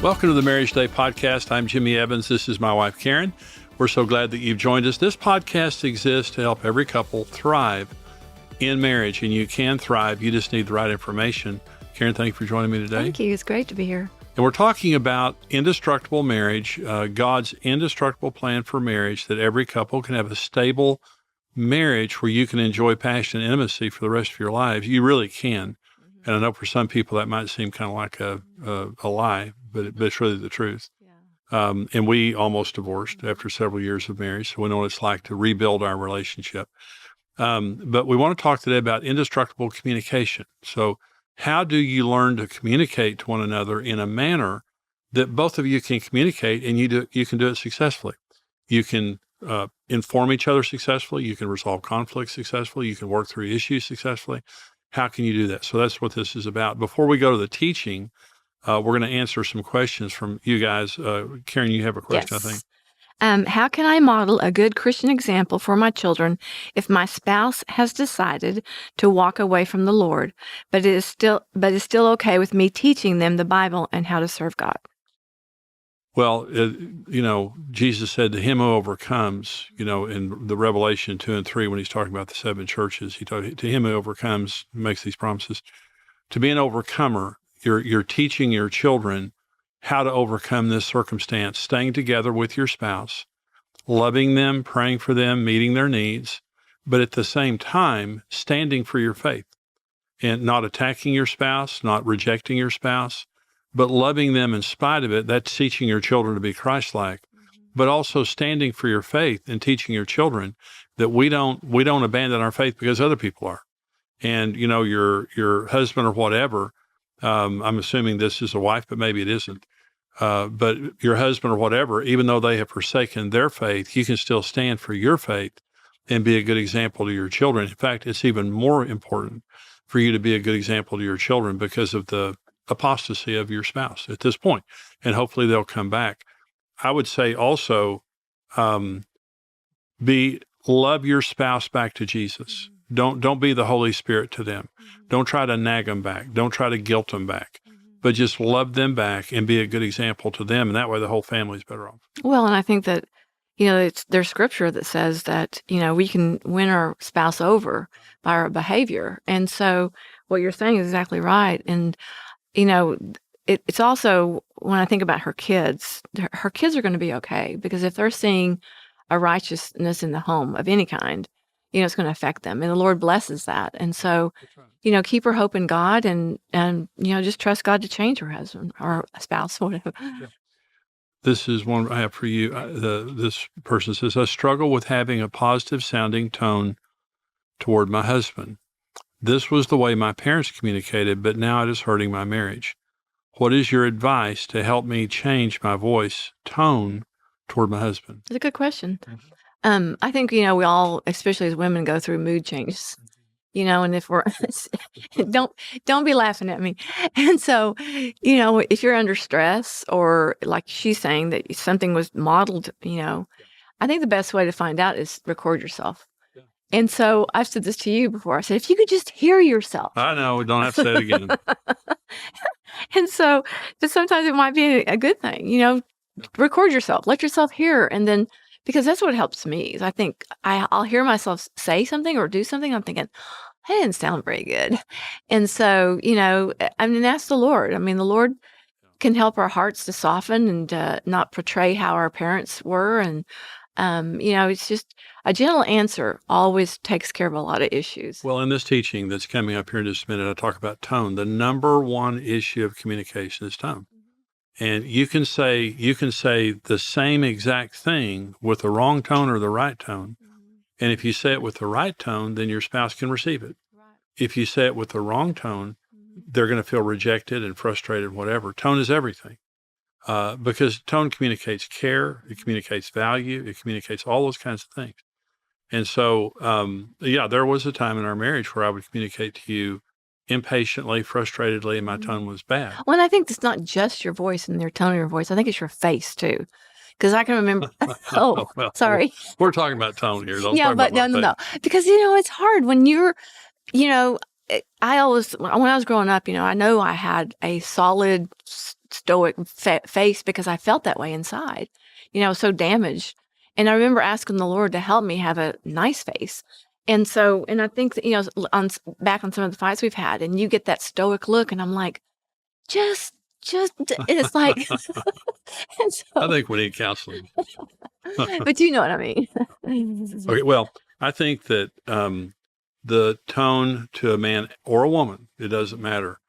Welcome to the Marriage Day podcast. I'm Jimmy Evans. This is my wife, Karen. We're so glad that you've joined us. This podcast exists to help every couple thrive in marriage, and you can thrive. You just need the right information. Karen, thank you for joining me today. Thank you. It's great to be here. And we're talking about indestructible marriage, God's indestructible plan for marriage, that every couple can have a stable marriage where you can enjoy passion and intimacy for the rest of your lives. You really can. And I know for some people that might seem kind of like a lie, but it's really the truth. Yeah. And we almost divorced after several years of marriage, so we know what it's like to rebuild our relationship. But we want to talk today about indestructible communication. So how do you learn to communicate to one another in a manner that both of you can communicate and you can do it successfully? You can inform each other successfully. You can resolve conflicts successfully. You can work through issues successfully. How can you do that? So that's what this is about. Before we go to the teaching, we're going to answer some questions from you guys. Karen, you have a question, Yes. I think. How can I model a good Christian example for my children if my spouse has decided to walk away from the Lord, but is still okay with me teaching them the Bible and how to serve God? Well, Jesus said to him who overcomes, in the Revelation 2 and 3, when he's talking about the seven churches, he told to him who overcomes, makes these promises. To be an overcomer, you're teaching your children how to overcome this circumstance, staying together with your spouse, loving them, praying for them, meeting their needs, but at the same time, standing for your faith and not attacking your spouse, not rejecting your spouse, but loving them in spite of it. That's teaching your children to be Christ-like, but also standing for your faith and teaching your children that we don't abandon our faith because other people are. And, your husband or whatever, I'm assuming this is a wife, but maybe it isn't. But your husband or whatever, even though they have forsaken their faith, you can still stand for your faith and be a good example to your children. In fact, it's even more important for you to be a good example to your children because of the apostasy of your spouse at this point, and hopefully they'll come back. I would say also, love your spouse back to Jesus. Don't be the Holy Spirit to them. Don't try to nag them back. Don't try to guilt them back, but just love them back and be a good example to them. And that way the whole family's better off. Well, and I think that, there's scripture that says that, we can win our spouse over by our behavior. And so what you're saying is exactly right. And it's also, when I think about her kids are going to be okay, because if they're seeing a righteousness in the home of any kind, it's going to affect them, and the Lord blesses that. And so, keep her hope in God, and just trust God to change her husband or spouse, whatever. Yeah. This is one I have for you. This person says, I struggle with having a positive sounding tone toward my husband. This was the way my parents communicated, but now it is hurting my marriage. What is your advice to help me change my voice tone toward my husband? It's a good question. I think, we all, especially as women, go through mood changes, and if we're, don't be laughing at me. And so, if you're under stress, or like she's saying that something was modeled, I think the best way to find out is record yourself. And so I've said this to you before. I said, if you could just hear yourself. I know, we don't have to say it again. And so, but sometimes it might be a good thing, record yourself, let yourself hear. And then, because that's what helps me, is I think I'll hear myself say something or do something. I'm thinking, that didn't sound very good. And so, ask the Lord. The Lord can help our hearts to soften and not portray how our parents were. And, it's just a gentle answer always takes care of a lot of issues. Well, in this teaching that's coming up here in just a minute, I talk about tone. The number one issue of communication is tone. And you can say the same exact thing with the wrong tone or the right tone. And if you say it with the right tone, then your spouse can receive it. Right. If you say it with the wrong tone, they're going to feel rejected and frustrated, whatever. Tone is everything. Because tone communicates care, it communicates value, it communicates all those kinds of things. And so, there was a time in our marriage where I would communicate to you impatiently, frustratedly, and my tone was bad. Well, and I think it's not just your voice and your tone of your voice. I think it's your face too. Because I can remember, well, sorry. We're talking about tone here. Don't yeah, talk but about no. Because, it's hard when you're, I always, when I was growing up, I know I had a solid stoic face because I felt that way inside, so damaged. And I remember asking the Lord to help me have a nice face. And I think that, back on some of the fights we've had, and you get that stoic look, and I'm like, just, and it's like, and I so, think we need counseling. but you know what I mean. Okay, well, I think that the tone to a man or a woman, it doesn't matter.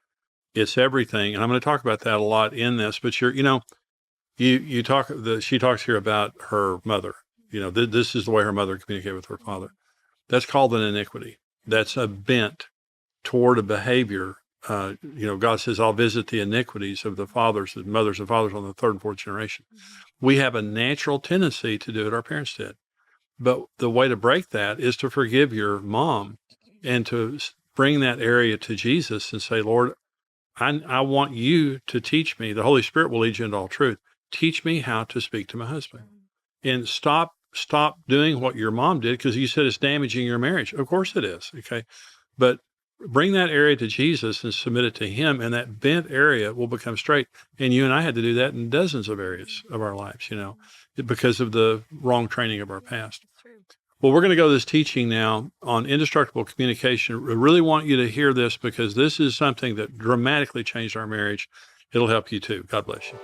It's everything. And I'm going to talk about that a lot in this, but she talks here about her mother. This is the way her mother communicated with her father. That's called an iniquity. That's a bent toward a behavior. God says, I'll visit the iniquities of the fathers and mothers and fathers on the third and fourth generation. We have a natural tendency to do what our parents did. But the way to break that is to forgive your mom and to bring that area to Jesus and say, Lord, I want you to teach me. The Holy Spirit will lead you into all truth. Teach me how to speak to my husband. And stop doing what your mom did, because you said it's damaging your marriage. Of course it is, okay? But bring that area to Jesus and submit it to him, and that bent area will become straight. And you and I had to do that in dozens of areas of our lives, because of the wrong training of our past. Well, we're going to go to this teaching now on indestructible communication. I really want you to hear this, because this is something that dramatically changed our marriage. It'll help you too. God bless you.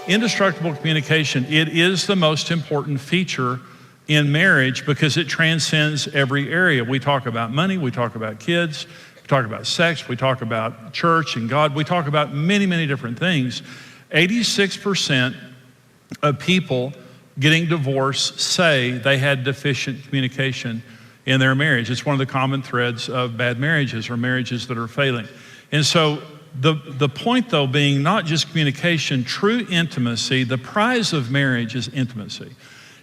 Indestructible communication, it is the most important feature in marriage because it transcends every area. We talk about money, we talk about kids, we talk about sex, we talk about church and God, we talk about many, many different things. 86% of people getting divorced say they had deficient communication in their marriage. It's one of the common threads of bad marriages or marriages that are failing. And so the point, though, being not just communication, true intimacy, the prize of marriage is intimacy,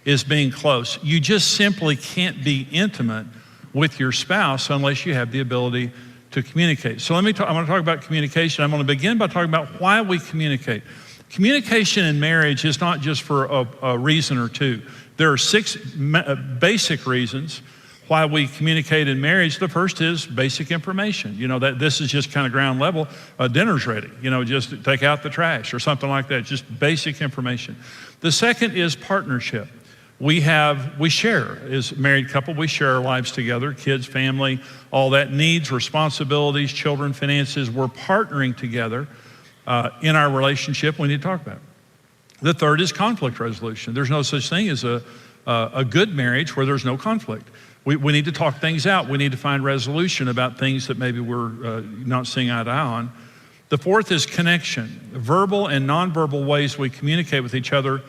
is being close. You just simply can't be intimate with your spouse unless you have the ability to communicate. So I want to talk about communication. I'm going to begin by talking about why we communicate. Communication in marriage is not just for a reason or two. There are 6 basic reasons why we communicate in marriage. The first is basic information. That this is just kind of ground level. Dinner's ready. Just take out the trash or something like that. Just basic information. The second is partnership. We share, as a married couple, we share our lives together, kids, family, all that, needs, responsibilities, children, finances. We're partnering together in our relationship. We need to talk about it. The third is conflict resolution. There's no such thing as a good marriage where there's no conflict. We need to talk things out. We need to find resolution about things that maybe we're not seeing eye to eye on. The fourth is connection. Verbal and nonverbal ways we communicate with each other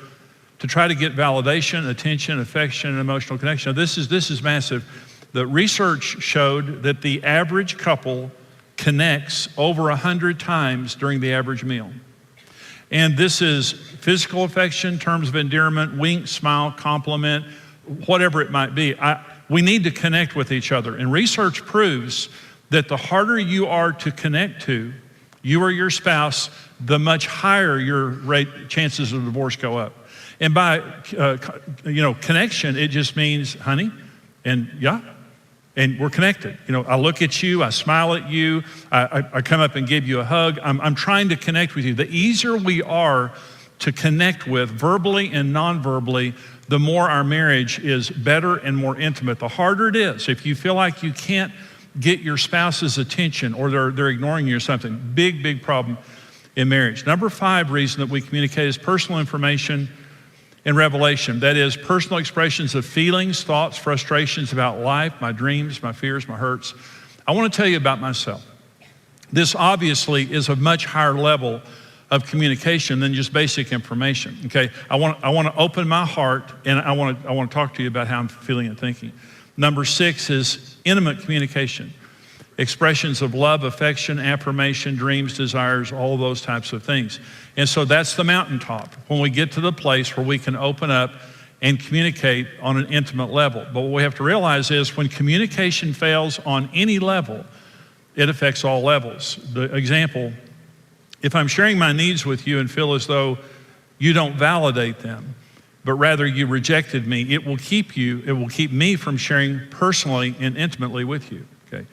to try to get validation, attention, affection, and emotional connection. Now, this is massive. The research showed that the average couple connects over 100 times during the average meal. And this is physical affection, terms of endearment, wink, smile, compliment, whatever it might be. We need to connect with each other. And research proves that the harder you are to connect to, you or your spouse, the much higher your chances of divorce go up. And by connection, it just means, honey, and yeah, and we're connected. I look at you, I smile at you, I come up and give you a hug. I'm trying to connect with you. The easier we are to connect with verbally and non-verbally, the more our marriage is better and more intimate. The harder it is, if you feel like you can't get your spouse's attention or they're ignoring you or something, big problem in marriage. Number 5 reason that we communicate is personal information and revelation. That is personal expressions of feelings, thoughts, frustrations about life, my dreams, my fears, my hurts. I want to tell you about myself. This obviously is a much higher level of communication than just basic information. Okay, I want to open my heart, and I want to talk to you about how I'm feeling and thinking. Number 6 is intimate communication. Expressions of love, affection, affirmation, dreams, desires, all those types of things. And so that's the mountaintop, when we get to the place where we can open up and communicate on an intimate level. But what we have to realize is when communication fails on any level, it affects all levels. The example, if I'm sharing my needs with you and feel as though you don't validate them, but rather you rejected me, it will keep me from sharing personally and intimately with you, okay?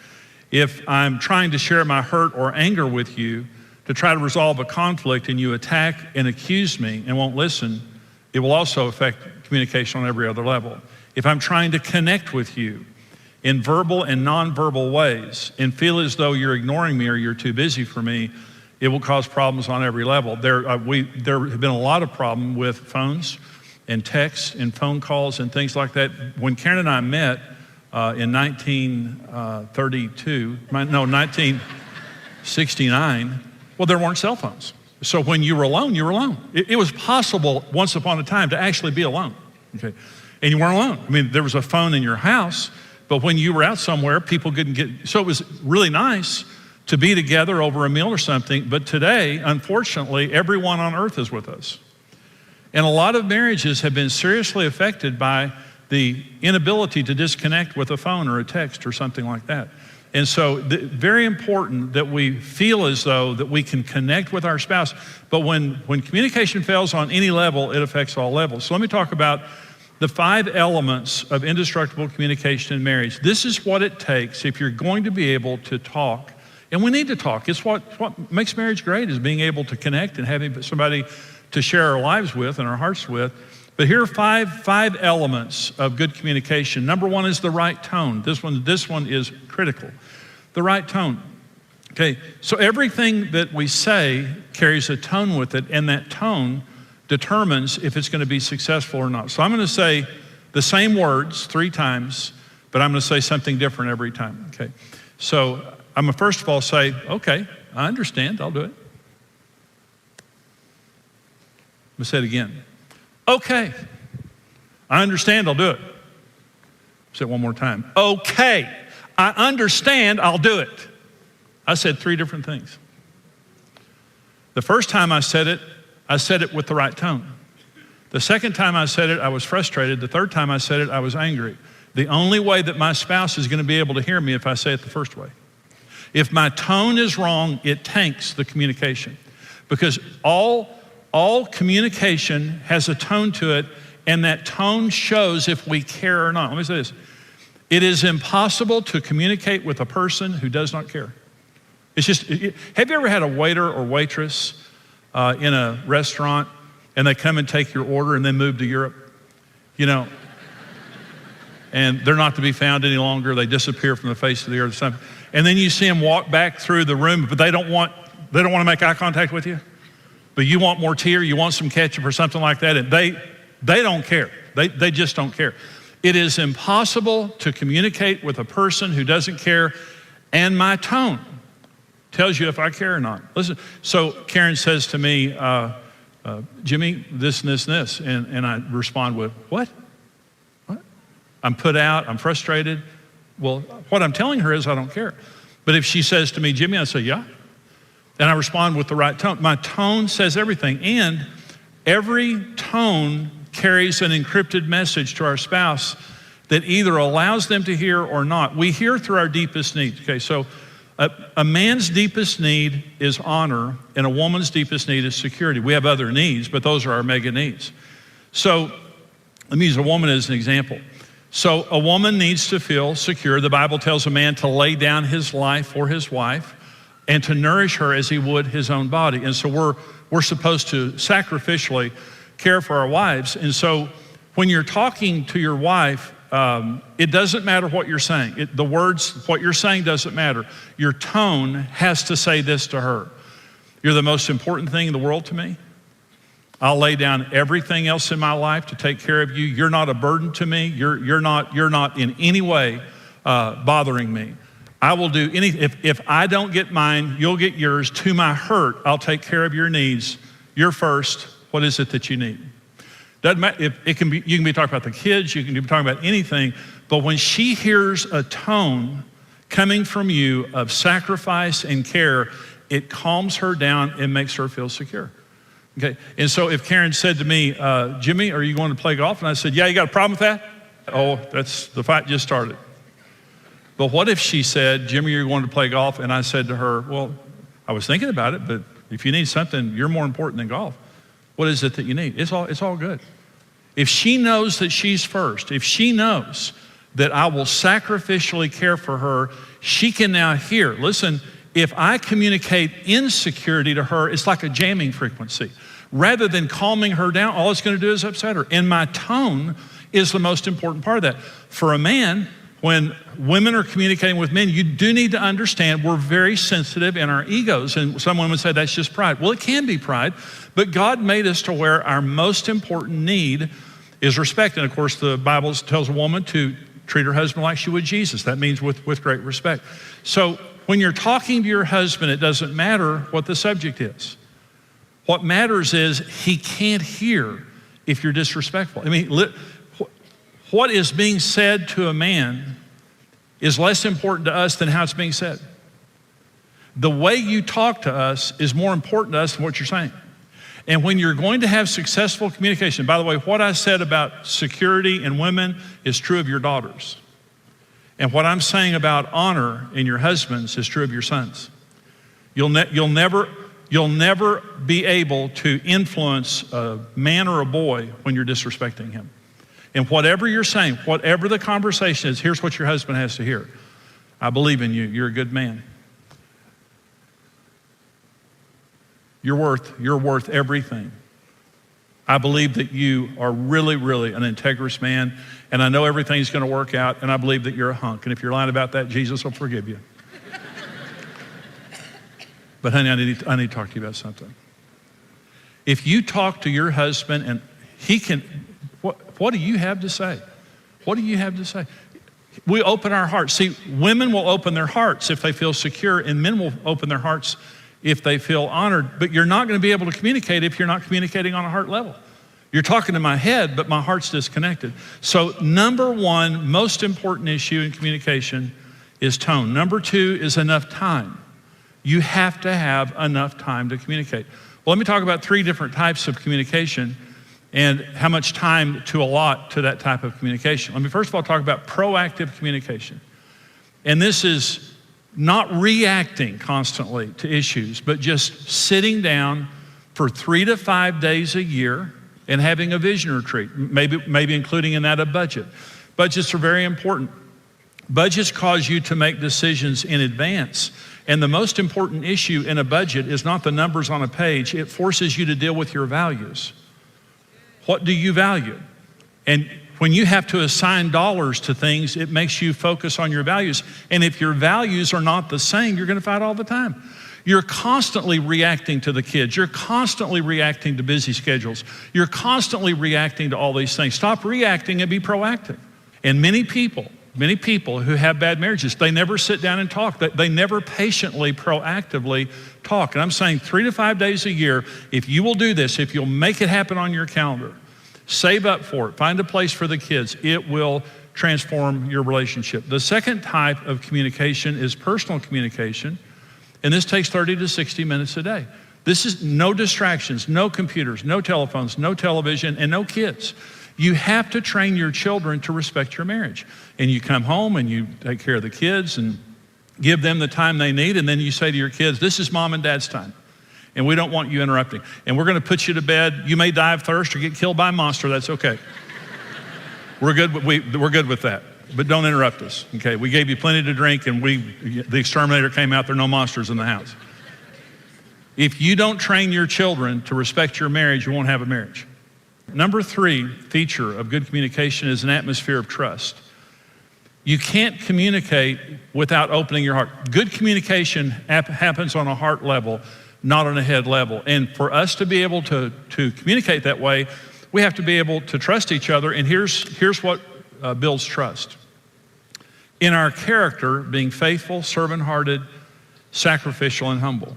If I'm trying to share my hurt or anger with you to try to resolve a conflict and you attack and accuse me and won't listen, it will also affect communication on every other level. If I'm trying to connect with you in verbal and nonverbal ways and feel as though you're ignoring me or you're too busy for me, it will cause problems on every level. There have been a lot of problem with phones and texts and phone calls and things like that. When Karen and I met in 1969, well, there weren't cell phones. So when you were alone, you were alone. It was possible once upon a time to actually be alone, okay? And you weren't alone. I mean, there was a phone in your house, but when you were out somewhere, people couldn't get, so it was really nice to be together over a meal or something. But today, unfortunately, everyone on earth is with us. And a lot of marriages have been seriously affected by the inability to disconnect with a phone or a text or something like that. And so very important that we feel as though that we can connect with our spouse. But when communication fails on any level, it affects all levels. So let me talk about the 5 elements of indestructible communication in marriage. This is what it takes if you're going to be able to talk. And we need to talk. It's what makes marriage great, is being able to connect and having somebody to share our lives with and our hearts with. But here are five elements of good communication. Number 1 is the right tone. This one is critical. The right tone. Okay, so everything that we say carries a tone with it, and that tone determines if it's going to be successful or not. So I'm going to say the same words 3 times, but I'm going to say something different every time. Okay, so I'm going to first of all say, okay, I understand, I'll do it. I'm going to say it again. Okay, I understand, I'll do it. Say it one more time. Okay, I understand, I'll do it. I said 3 different things. The first time I said it with the right tone. The second time I said it, I was frustrated. The third time I said it, I was angry. The only way that my spouse is going to be able to hear me if I say it the first way. If my tone is wrong, it tanks the communication. Because all communication has a tone to it, and that tone shows if we care or not. Let me say this. It is impossible to communicate with a person who does not care. It's just, have you ever had a waiter or waitress in a restaurant and they come and take your order and then move to Europe? You know, and they're not to be found any longer. They disappear from the face of the earth. And then you see them walk back through the room, but they don't want to make eye contact with you. But you want more tea or you want some ketchup or something like that, and they don't care. They just don't care. It is impossible to communicate with a person who doesn't care, and my tone tells you if I care or not. Listen, so Karen says to me, Jimmy, this and this and this, and I respond with, what? I'm put out, I'm frustrated. Well, what I'm telling her is I don't care. But if she says to me, Jimmy, I say, yeah. And I respond with the right tone. My tone says everything. And every tone carries an encrypted message to our spouse that either allows them to hear or not. We hear through our deepest needs. Okay, so a man's deepest need is honor, and a woman's deepest need is security. We have other needs, but those are our mega needs. So let me use a woman as an example. So a woman needs to feel secure. The Bible tells a man to lay down his life for his wife and to nourish her as he would his own body. And so we're supposed to sacrificially care for our wives. And so when you're talking to your wife, it doesn't matter what you're saying. The words, what you're saying doesn't matter. Your tone has to say this to her. You're the most important thing in the world to me. I'll lay down everything else in my life to take care of you. You're not a burden to me. You're not in any way bothering me. I will do anything. If I don't get mine, you'll get yours. To my hurt, I'll take care of your needs. You're first. What is it that you need? Doesn't matter. You can be talking about the kids. You can be talking about anything. But when she hears a tone coming from you of sacrifice and care, it calms her down and makes her feel secure. Okay. And so if Karen said to me, Jimmy, are you going to play golf? And I said, yeah, you got a problem with that? Oh, the fight just started. But what if she said, Jimmy, you're going to play golf? And I said to her, well, I was thinking about it, but if you need something, you're more important than golf. What is it that you need? It's all good. If she knows that she's first, if she knows that I will sacrificially care for her, she can now hear. Listen, if I communicate insecurity to her, it's like a jamming frequency. Rather than calming her down, all it's going to do is upset her. And my tone is the most important part of that. For a man, when women are communicating with men, you do need to understand we're very sensitive in our egos. And some women say that's just pride. Well, it can be pride, but God made us to where our most important need is respect. And of course, the Bible tells a woman to treat her husband like she would Jesus. That means with great respect. So when you're talking to your husband, it doesn't matter what the subject is. What matters is he can't hear if you're disrespectful. I mean, what is being said to a man is less important to us than how it's being said. The way you talk to us is more important to us than what you're saying. And when you're going to have successful communication, by the way, what I said about security in women is true of your daughters. And what I'm saying about honor in your husbands is true of your sons. You'll never be able to influence a man or a boy when you're disrespecting him. And whatever you're saying, whatever the conversation is, here's what your husband has to hear. I believe in you. You're a good man. You're worth everything. I believe that you are really, really an integrous man, and I know everything's going to work out, and I believe that you're a hunk. And if you're lying about that, Jesus will forgive you. But honey, I need to talk to you about something. If you talk to your husband and he can, what do you have to say? What do you have to say? We open our hearts. See, women will open their hearts if they feel secure, and men will open their hearts if they feel honored. But you're not going to be able to communicate if you're not communicating on a heart level. You're talking to my head, but my heart's disconnected. So number one, most important issue in communication is tone. Number two is enough time. You have to have enough time to communicate. Well, let me talk about three different types of communication and how much time to allot to that type of communication. Let me first of all talk about proactive communication. And this is not reacting constantly to issues, but just sitting down for 3 to 5 days a year and having a vision retreat, maybe including in that a budget. Budgets are very important. Budgets cause you to make decisions in advance. And the most important issue in a budget is not the numbers on a page. It forces you to deal with your values. What do you value? And when you have to assign dollars to things, it makes you focus on your values. And if your values are not the same, you're going to fight all the time. You're constantly reacting to the kids. You're constantly reacting to busy schedules. You're constantly reacting to all these things. Stop reacting and be proactive. And many people who have bad marriages, they never sit down and talk. They never patiently, proactively talk. And I'm saying 3 to 5 days a year, if you will do this, if you'll make it happen on your calendar, save up for it, find a place for the kids, it will transform your relationship. The second type of communication is personal communication, and this takes 30 to 60 minutes a day. This is no distractions, no computers, no telephones, no television, and no kids. You have to train your children to respect your marriage. And you come home and you take care of the kids and give them the time they need, and then you say to your kids, this is mom and dad's time, and we don't want you interrupting. And we're going to put you to bed. You may die of thirst or get killed by a monster. That's okay. We're good with that. But don't interrupt us, okay? We gave you plenty to drink, and the exterminator came out. There are no monsters in the house. If you don't train your children to respect your marriage, you won't have a marriage. Number 3 feature of good communication is an atmosphere of trust. You can't communicate without opening your heart. Good communication happens on a heart level, not on a head level. And for us to be able to communicate that way, we have to be able to trust each other. And here's what builds trust. In our character, being faithful, servant-hearted, sacrificial, and humble.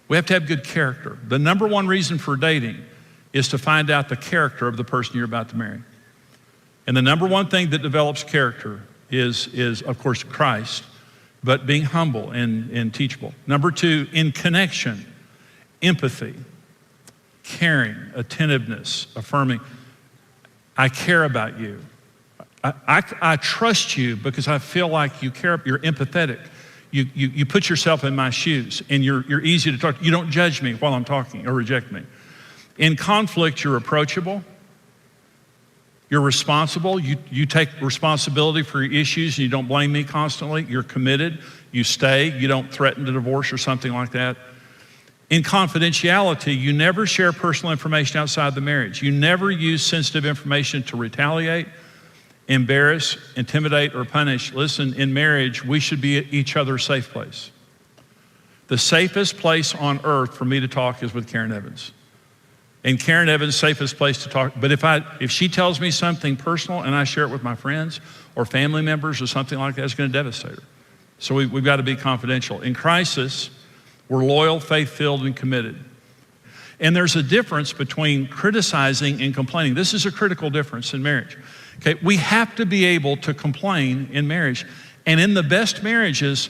We have to have good character. The number one reason for dating is to find out the character of the person you're about to marry. And the number one thing that develops character is of course, Christ, but being humble and teachable. Number 2, in connection, empathy, caring, attentiveness, affirming. I care about you. I trust you because I feel like you care. You're empathetic. You put yourself in my shoes, and you're easy to talk to. You don't judge me while I'm talking or reject me. In conflict, you're approachable. You're responsible. You take responsibility for your issues and you don't blame me constantly. You're committed. You stay. You don't threaten to divorce or something like that. In confidentiality, you never share personal information outside the marriage. You never use sensitive information to retaliate, embarrass, intimidate, or punish. Listen, in marriage, we should be at each other's safe place. The safest place on earth for me to talk is with Karen Evans. And Karen Evans' safest place to talk. But if she tells me something personal and I share it with my friends or family members or something like that, it's going to devastate her. So we've got to be confidential. In crisis, we're loyal, faith-filled, and committed. And there's a difference between criticizing and complaining. This is a critical difference in marriage. Okay, we have to be able to complain in marriage. And in the best marriages,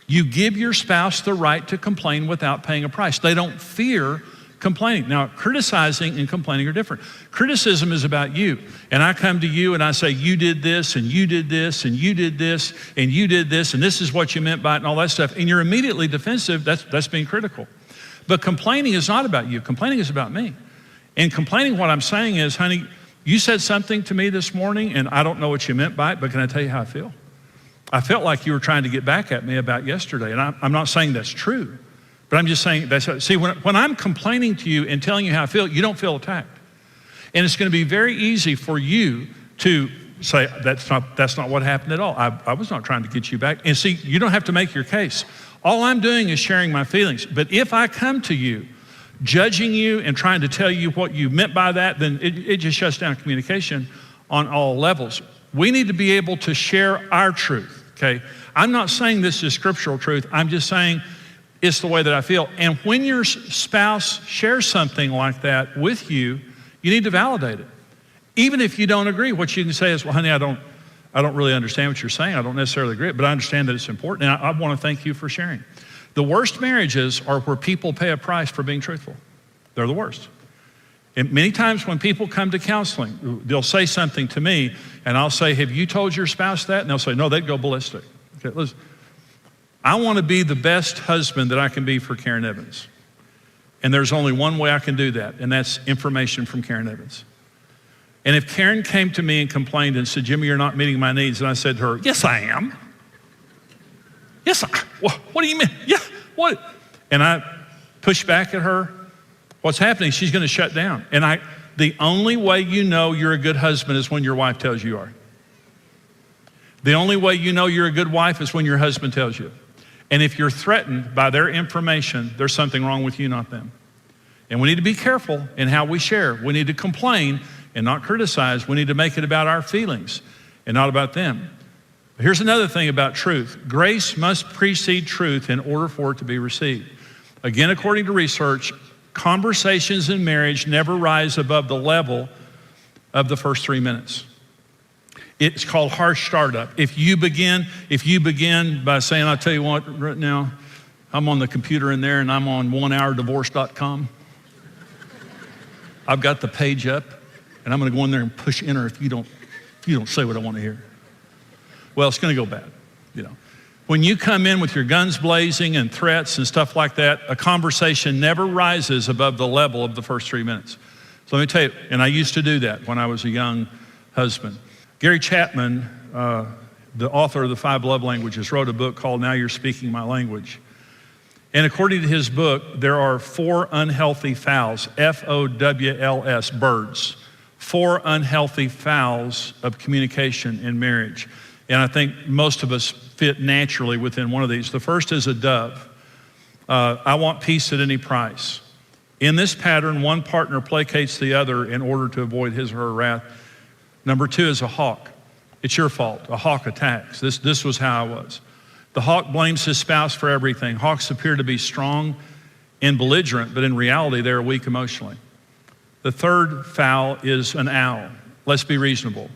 you give your spouse the right to complain without paying a price. They don't fear complaining. Now, criticizing and complaining are different. Criticism is about you. And I come to you and I say, you did this, and you did this, and you did this, and you did this, and this is what you meant by it, and all that stuff. And you're immediately defensive. That's being critical. But complaining is not about you. Complaining is about me. And complaining, what I'm saying is, honey, you said something to me this morning, and I don't know what you meant by it, but can I tell you how I feel? I felt like you were trying to get back at me about yesterday. And I'm not saying that's true. But I'm just saying, see, when I'm complaining to you and telling you how I feel, you don't feel attacked. And it's going to be very easy for you to say, that's not what happened at all. I was not trying to get you back. And see, you don't have to make your case. All I'm doing is sharing my feelings. But if I come to you, judging you and trying to tell you what you meant by that, then it just shuts down communication on all levels. We need to be able to share our truth, okay? I'm not saying this is scriptural truth. I'm just saying it's the way that I feel. And when your spouse shares something like that with you, you need to validate it. Even if you don't agree, what you can say is, well, honey, I don't really understand what you're saying. I don't necessarily agree, but I understand that it's important. And I want to thank you for sharing. The worst marriages are where people pay a price for being truthful. They're the worst. And many times when people come to counseling, they'll say something to me, and I'll say, have you told your spouse that? And they'll say, no, they'd go ballistic. Okay, listen. I want to be the best husband that I can be for Karen Evans. And there's only one way I can do that, and that's information from Karen Evans. And if Karen came to me and complained and said, Jimmy, you're not meeting my needs, and I said to her, yes, I am. Yes, what do you mean? Yeah, what? And I push back at her, what's happening? She's going to shut down. And the only way you know you're a good husband is when your wife tells you are. The only way you know you're a good wife is when your husband tells you. And if you're threatened by their information, there's something wrong with you, not them. And we need to be careful in how we share. We need to complain and not criticize. We need to make it about our feelings and not about them. Here's another thing about truth. Grace must precede truth in order for it to be received. Again, according to research, conversations in marriage never rise above the level of the first 3 minutes. It's called harsh startup. If you begin by saying, I'll tell you what, right now, I'm on the computer in there and I'm on onehourdivorce.com. I've got the page up and I'm gonna go in there and push enter if you don't say what I want to hear. Well, it's gonna go bad, you know. When you come in with your guns blazing and threats and stuff like that, a conversation never rises above the level of the first 3 minutes. So let me tell you, and I used to do that when I was a young husband. Gary Chapman, the author of the 5 Love Languages, wrote a book called Now You're Speaking My Language. And according to his book, there are 4 unhealthy fouls, F-O-W-L-S, birds. 4 unhealthy fouls of communication in marriage. And I think most of us fit naturally within one of these. The first is a dove. I want peace at any price. In this pattern, one partner placates the other in order to avoid his or her wrath. Number 2 is a hawk. It's your fault. A hawk attacks. This was how I was. The hawk blames his spouse for everything. Hawks appear to be strong and belligerent, but in reality, they're weak emotionally. The third foul is an owl. Let's be reasonable.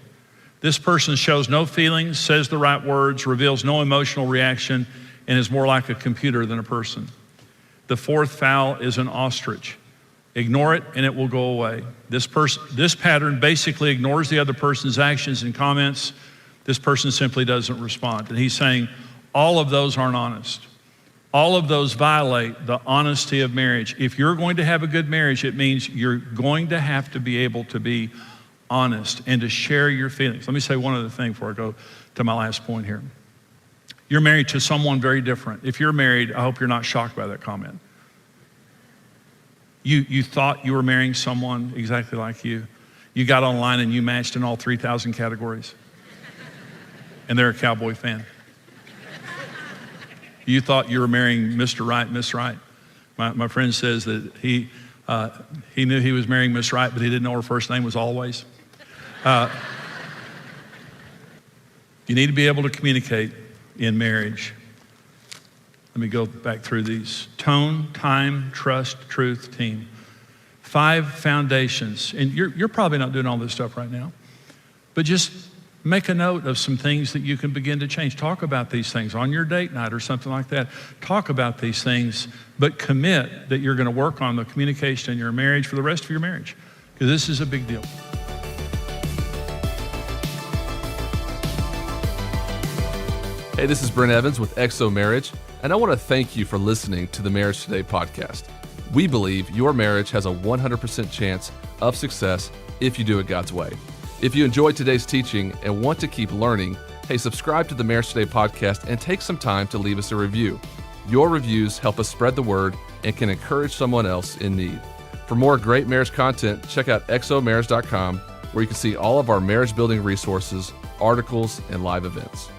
This person shows no feelings, says the right words, reveals no emotional reaction, and is more like a computer than a person. The fourth foul is an ostrich. Ignore it and it will go away. This pattern basically ignores the other person's actions and comments. This person simply doesn't respond. And he's saying all of those aren't honest. All of those violate the honesty of marriage. If you're going to have a good marriage, it means you're going to have to be able to be honest, and to share your feelings. Let me say one other thing before I go to my last point here. You're married to someone very different. If you're married, I hope you're not shocked by that comment. You thought you were marrying someone exactly like you. You got online and you matched in all 3,000 categories. And they're a Cowboy fan. You thought you were marrying Mr. Right, Miss Right. My friend says that he knew he was marrying Miss Right, but he didn't know her first name was Always. You need to be able to communicate in marriage. Let me go back through these. Tone, time, trust, truth, team. 5 foundations. And you're probably not doing all this stuff right now, but just make a note of some things that you can begin to change. Talk about these things on your date night or something like that. Talk about these things, but commit that you're going to work on the communication in your marriage for the rest of your marriage, because this is a big deal. Hey, this is Brent Evans with XO Marriage, and I want to thank you for listening to the Marriage Today podcast. We believe your marriage has a 100% chance of success if you do it God's way. If you enjoyed today's teaching and want to keep learning, hey, subscribe to the Marriage Today podcast and take some time to leave us a review. Your reviews help us spread the word and can encourage someone else in need. For more great marriage content, check out xomarriage.com, where you can see all of our marriage building resources, articles, and live events.